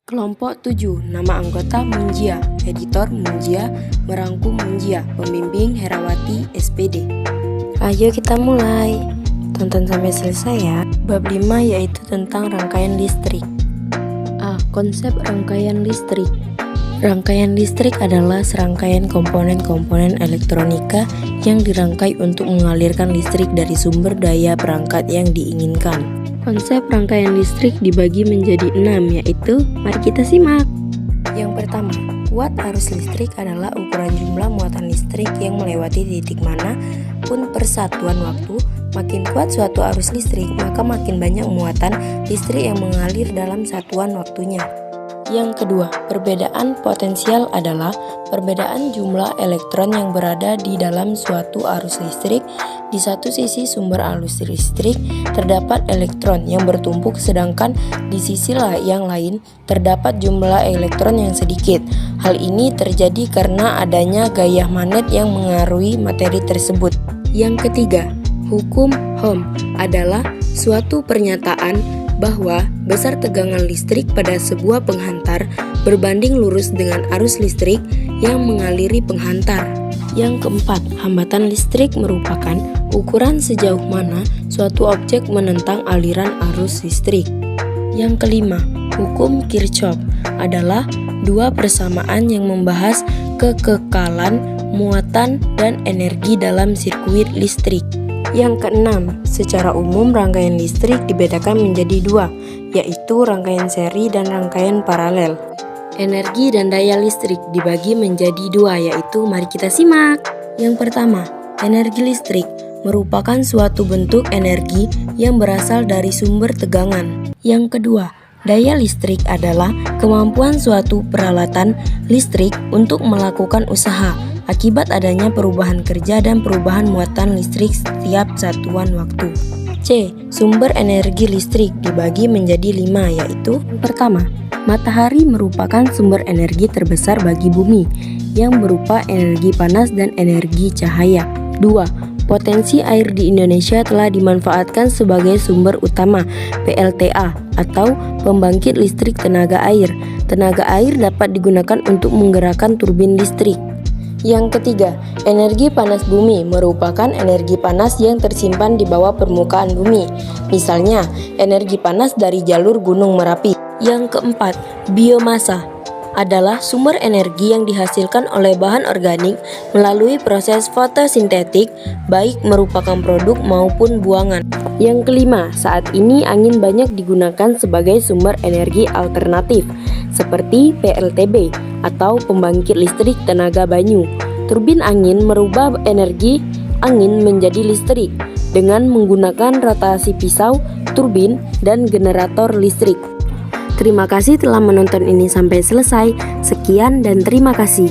Kelompok 7, nama anggota Munjia, editor Munjia, merangkum Munjia, pembimbing Herawati, SPD. Ayo kita mulai, tonton sampai selesai ya. Bab 5 yaitu tentang rangkaian listrik. A. Konsep rangkaian listrik. Rangkaian listrik adalah serangkaian komponen-komponen elektronika yang dirangkai untuk mengalirkan listrik dari sumber daya perangkat yang diinginkan. Konsep rangkaian listrik dibagi menjadi 6, yaitu mari kita simak. Yang pertama, watt arus listrik adalah ukuran jumlah muatan listrik yang melewati titik mana pun per satuan waktu. Makin kuat suatu arus listrik, maka makin banyak muatan listrik yang mengalir dalam satuan waktunya. Yang kedua, perbedaan potensial adalah perbedaan jumlah elektron yang berada di dalam suatu arus listrik. Di satu sisi sumber arus listrik terdapat elektron yang bertumpuk, sedangkan di sisi yang lain terdapat jumlah elektron yang sedikit. Hal ini terjadi karena adanya gaya magnet yang mengaruhi materi tersebut. Yang ketiga, hukum Ohm adalah suatu pernyataan bahwa besar tegangan listrik pada sebuah penghantar berbanding lurus dengan arus listrik yang mengaliri penghantar. Yang keempat, hambatan listrik merupakan ukuran sejauh mana suatu objek menentang aliran arus listrik. Yang kelima, hukum Kirchhoff adalah dua persamaan yang membahas kekekalan muatan dan energi dalam sirkuit listrik. Yang keenam, secara umum rangkaian listrik dibedakan menjadi dua, yaitu rangkaian seri dan rangkaian paralel. Energi dan daya listrik dibagi menjadi dua, yaitu mari kita simak. Yang pertama, energi listrik merupakan suatu bentuk energi yang berasal dari sumber tegangan. Yang kedua, daya listrik adalah kemampuan suatu peralatan listrik untuk melakukan usaha akibat adanya perubahan kerja dan perubahan muatan listrik setiap satuan waktu. C. Sumber energi listrik dibagi menjadi 5, yaitu yang pertama, matahari merupakan sumber energi terbesar bagi bumi yang berupa energi panas dan energi cahaya. 2. Potensi air di Indonesia telah dimanfaatkan sebagai sumber utama PLTA atau pembangkit listrik tenaga air. Tenaga air dapat digunakan untuk menggerakkan turbin listrik. Yang ketiga, energi panas bumi merupakan energi panas yang tersimpan di bawah permukaan bumi. Misalnya, energi panas dari jalur Gunung Merapi. Yang keempat, biomasa adalah sumber energi yang dihasilkan oleh bahan organik melalui proses fotosintetik, baik merupakan produk maupun buangan. Yang kelima, saat ini angin banyak digunakan sebagai sumber energi alternatif, seperti PLTB atau pembangkit listrik tenaga banyu. Turbin angin merubah energi angin menjadi listrik dengan menggunakan rotasi pisau, turbin, dan generator listrik. Terima kasih telah menonton ini sampai selesai. Sekian dan terima kasih.